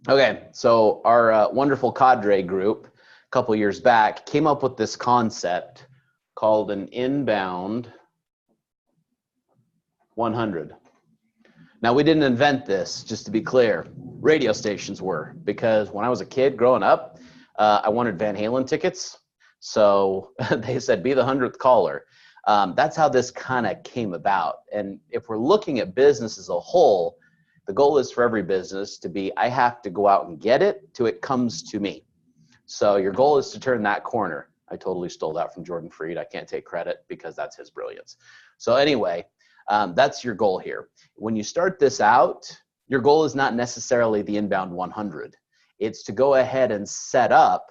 Okay, so our wonderful cadre group a couple years back came up with this concept called an inbound 100. Now, we didn't invent this, just to be clear. Radio stations were, because when I was a kid growing up, I wanted Van Halen tickets. So they said, be the 100th caller. That's how this kind of came about. And if we're looking at business as a whole, the goal is for every business to be, I have to go out and get it till it comes to me. So your goal is to turn that corner. I totally stole that from Jordan Freed. I can't take credit because that's his brilliance. So anyway, that's your goal here. When you start this out, your goal is not necessarily the inbound 100. It's to go ahead and set up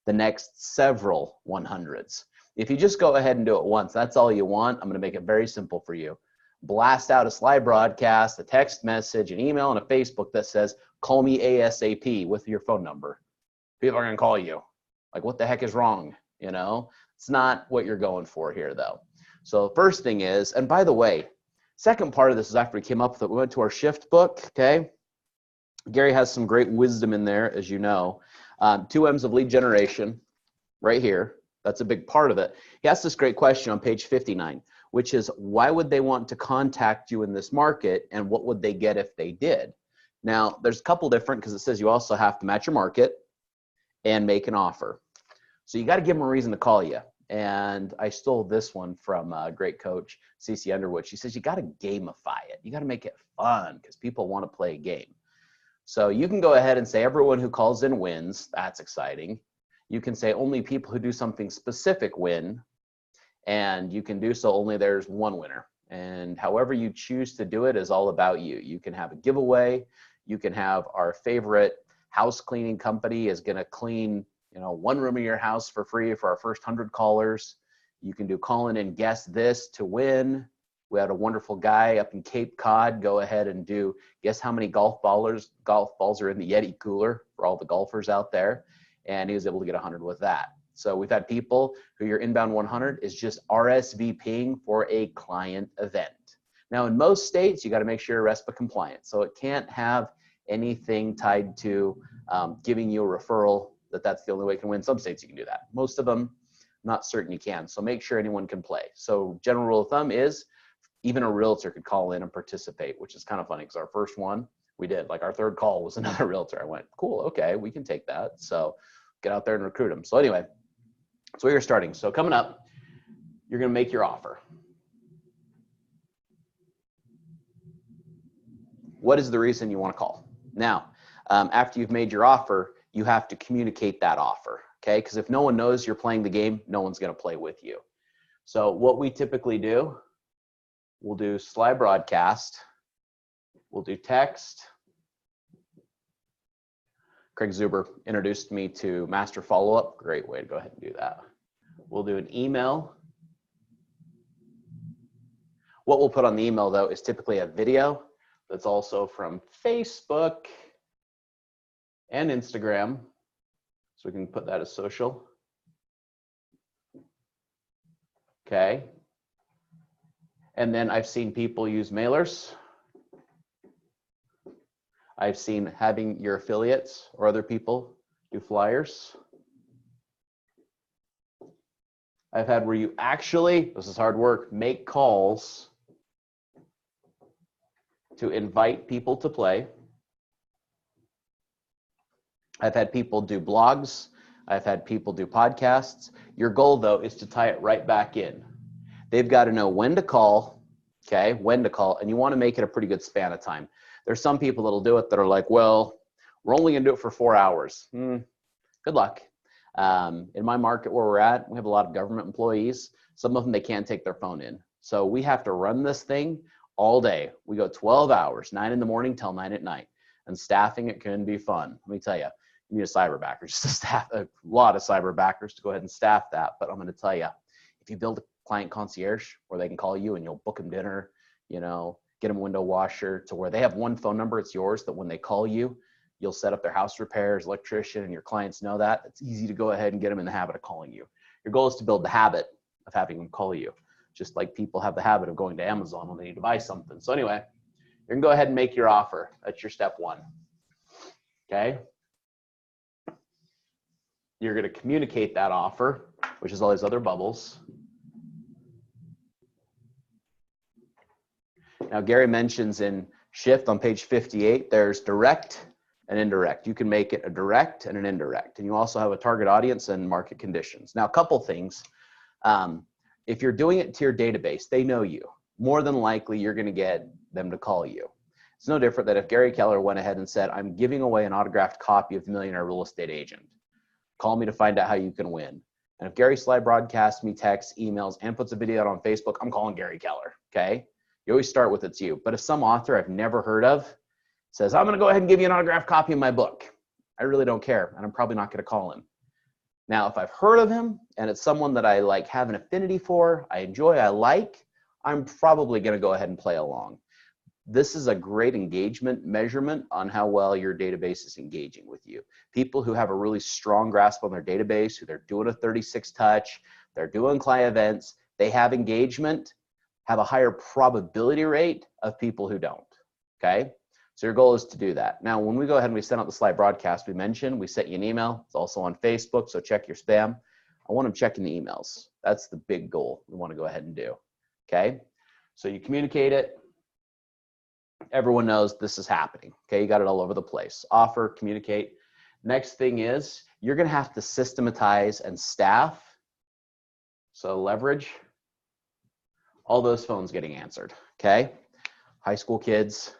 the next several 100s. If you just go ahead and do it once, that's all you want. I'm going to make it very simple for you. Blast out a slide broadcast, a text message, an email, and a Facebook that says, call me ASAP with your phone number. People are going to call you. Like, what the heck is wrong? You know, it's not what you're going for here, though. So the first thing is, and by the way, second part of this is after we came up with it, we went to our shift book, okay? Gary has some great wisdom in there, as you know. 2 M's of lead generation right here. That's a big part of it. He asked this great question on page 59, which is, why would they want to contact you in this market, and what would they get if they did? Now, there's a couple different, because it says you also have to match your market and make an offer. So you got to give them a reason to call you. And I stole this one from a great coach, CC Underwood. She says, you got to gamify it. You got to make it fun because people want to play a game. So you can go ahead and say everyone who calls in wins. That's exciting. You can say only people who do something specific win. And you can do so only there's one winner. And however you choose to do it is all about you. You can have a giveaway. You can have our favorite house cleaning company is going to clean, you know, one room in your house for free for our first 100 callers. You can do call in and guess this to win. We had a wonderful guy up in Cape Cod go ahead and do guess how many golf balls are in the Yeti cooler for all the golfers out there. And he was able to get 100 with that. So we've had people who your inbound 100 is just RSVPing for a client event. Now in most states, you got to make sure you're RESPA compliant. So it can't have anything tied to giving you a referral that's the only way you can win. Some states you can do that. Most of them, not certain you can. So make sure anyone can play. So general rule of thumb is even a realtor could call in and participate, which is kind of funny because our first one we did, like our third call was another realtor. I went, cool, okay, we can take that. So get out there and recruit them. So anyway, that's where you're starting. So coming up, you're going to make your offer. What is the reason you want to call? Now, after you've made your offer, you have to communicate that offer, okay? Because if no one knows you're playing the game, no one's going to play with you. So what we typically do, we'll do slide broadcast, we'll do text. Craig Zuber introduced me to Master Follow-Up. Great way to go ahead and do that. We'll do an email. What we'll put on the email, though, is typically a video that's also from Facebook and Instagram. So we can put that as social. Okay. And then I've seen people use mailers. I've seen having your affiliates or other people do flyers. I've had where you actually, this is hard work, make calls to invite people to play. I've had people do blogs. I've had people do podcasts. Your goal, though, is to tie it right back in. They've got to know when to call, okay, when to call, and you want to make it a pretty good span of time. There's some people that'll do it that are like, well, we're only going to do it for 4 hours. Good luck. In my market where we're at, we have a lot of government employees. Some of them, they can't take their phone in. So we have to run this thing all day. We go 12 hours, 9 in the morning till 9 at night. And staffing it can be fun. Let me tell you, you need a cyberbacker just to staff, a lot of cyberbackers to go ahead and staff that. But I'm going to tell you, if you build a client concierge where they can call you and you'll book them dinner, you know, get them a window washer to where they have one phone number, it's yours, that when they call you, you'll set up their house repairs, electrician, and your clients know that. It's easy to go ahead and get them in the habit of calling you. Your goal is to build the habit of having them call you, just like people have the habit of going to Amazon when they need to buy something. So anyway, you're gonna go ahead and make your offer. That's your step one. okay? You're going to communicate that offer, which is all these other bubbles. Now, Gary mentions in Shift on page 58, there's direct and indirect. You can make it a direct and an indirect. And you also have a target audience and market conditions. Now, a couple things. If you're doing it to your database, they know you. More than likely, you're going to get them to call you. It's no different than if Gary Keller went ahead and said, I'm giving away an autographed copy of The Millionaire Real Estate Agent. Call me to find out how you can win. And if Gary Sly broadcasts me texts, emails, and puts a video out on Facebook, I'm calling Gary Keller, okay? You always start with it's you. But if some author I've never heard of says, I'm going to go ahead and give you an autographed copy of my book, I really don't care, and I'm probably not going to call him. Now, if I've heard of him and it's someone that I like have an affinity for, I enjoy, I like, I'm probably going to go ahead and play along. This is a great engagement measurement on how well your database is engaging with you. People who have a really strong grasp on their database, who they're doing a 36 touch, they're doing client events, they have engagement, have a higher probability rate of people who don't, okay? So your goal is to do that. Now, when we go ahead and we send out the slide broadcast, we mentioned, we sent you an email. It's also on Facebook, so check your spam. I want them checking the emails. That's the big goal we want to go ahead and do, okay? So you communicate it. Everyone knows this is happening, okay? You got it all over the place. Offer, communicate. Next thing is you're going to have to systematize and staff, so leverage all those phones getting answered, okay? High school kids,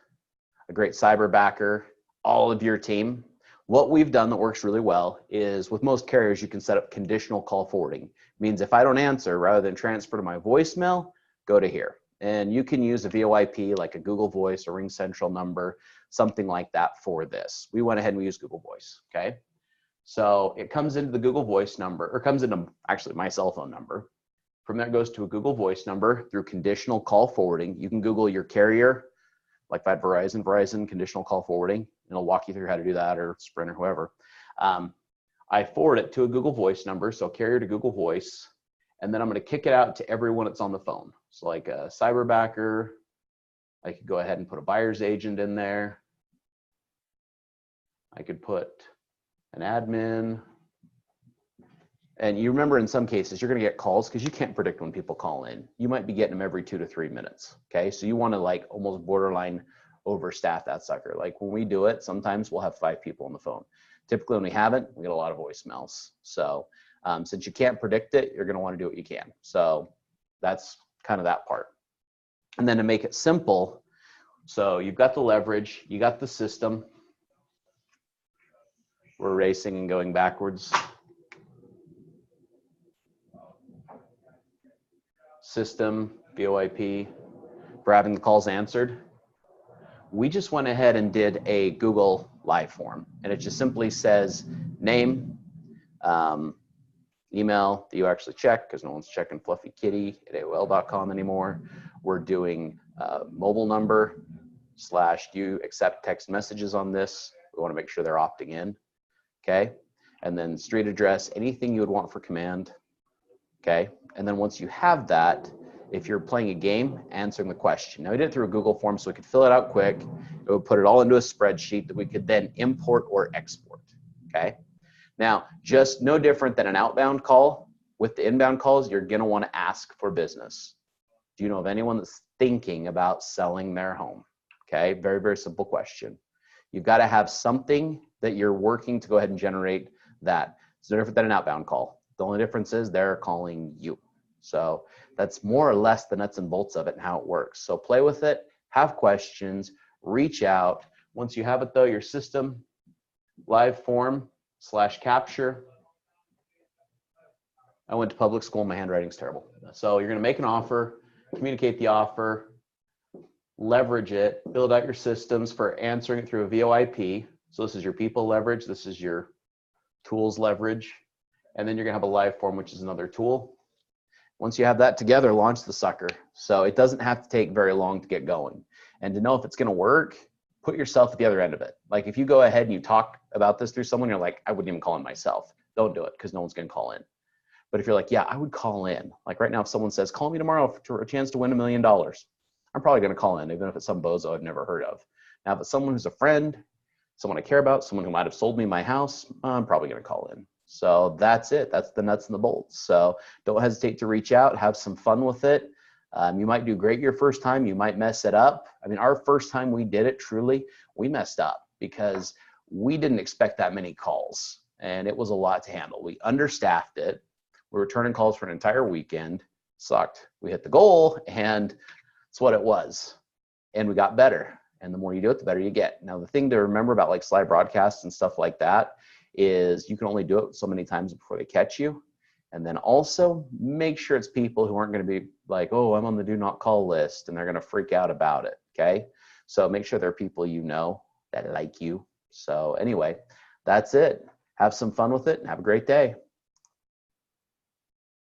a great cyber backer, all of your team. What we've done that works really well is with most carriers, you can set up conditional call forwarding. It means if I don't answer, rather than transfer to my voicemail, go to here. And you can use a VoIP like a Google Voice or Ring Central number, something like that for this. We went ahead and we used Google Voice, okay? So it comes into the Google Voice number, or comes into actually my cell phone number. From there it goes to a Google Voice number through conditional call forwarding. You can Google your carrier, like if I had Verizon conditional call forwarding, and it'll walk you through how to do that, or Sprint or whoever. I forward it to a Google Voice number, so carrier to Google Voice, and then I'm going to kick it out to everyone that's on the phone. So like a cyberbacker, I could go ahead and put a buyer's agent in there. I could put an admin. And you remember in some cases, you're going to get calls because you can't predict when people call in. You might be getting them every 2 to 3 minutes, okay? So you want to like almost borderline overstaff that sucker. Like when we do it, sometimes we'll have 5 people on the phone. Typically when we haven't, we get a lot of voicemails. So since you can't predict it, you're going to want to do what you can. So that's kind of that part. And then to make it simple, so you've got the leverage, you got the system. We're racing and going backwards. System, VoIP, for having the calls answered. We just went ahead and did a Google Live form, and it just simply says name, email that you actually check, because no one's checking Fluffy Kitty at AOL.com anymore. We're doing mobile number / do you accept text messages on this? We want to make sure they're opting in, okay? And then street address, anything you would want for command, okay? And then once you have that, if you're playing a game, answering the question. Now we did it through a Google form so we could fill it out quick. It would put it all into a spreadsheet that we could then import or export, okay? Now, just no different than an outbound call. With the inbound calls, you're gonna wanna ask for business. Do you know of anyone that's thinking about selling their home? Okay, very, very simple question. You've gotta have something that you're working to go ahead and generate that. It's no different than an outbound call. The only difference is they're calling you. So that's more or less the nuts and bolts of it and how it works. So play with it, have questions, reach out. Once you have it though, your system, live form / capture. I went to public school, my handwriting's terrible. So you're gonna make an offer, communicate the offer, leverage it, build out your systems for answering it through a VoIP. So this is your people leverage, this is your tools leverage. And then you're gonna have a live form, which is another tool. Once you have that together, launch the sucker. So it doesn't have to take very long to get going. And to know if it's gonna work, put yourself at the other end of it. Like if you go ahead and you talk about this through someone, you're like, I wouldn't even call in myself. Don't do it because no one's gonna call in. But if you're like, yeah, I would call in. Like right now, if someone says, call me tomorrow for a chance to win $1 million, I'm probably gonna call in, even if it's some bozo I've never heard of. Now, if it's someone who's a friend, someone I care about, someone who might have sold me my house, I'm probably going to call in. So that's it. That's the nuts and the bolts. So don't hesitate to reach out, have some fun with it. You might do great your first time. You might mess it up. I mean, our first time we did it, truly, we messed up because we didn't expect that many calls, and it was a lot to handle. We understaffed it. We were returning calls for an entire weekend. Sucked. We hit the goal, and it's what it was. And we got better. And the more you do it, the better you get. Now, the thing to remember about like slide broadcasts and stuff like that is you can only do it so many times before they catch you. And then also make sure it's people who aren't going to be like, oh, I'm on the do not call list, and they're going to freak out about it. Okay. So make sure they're people you know that like you. So anyway, that's it. Have some fun with it and have a great day.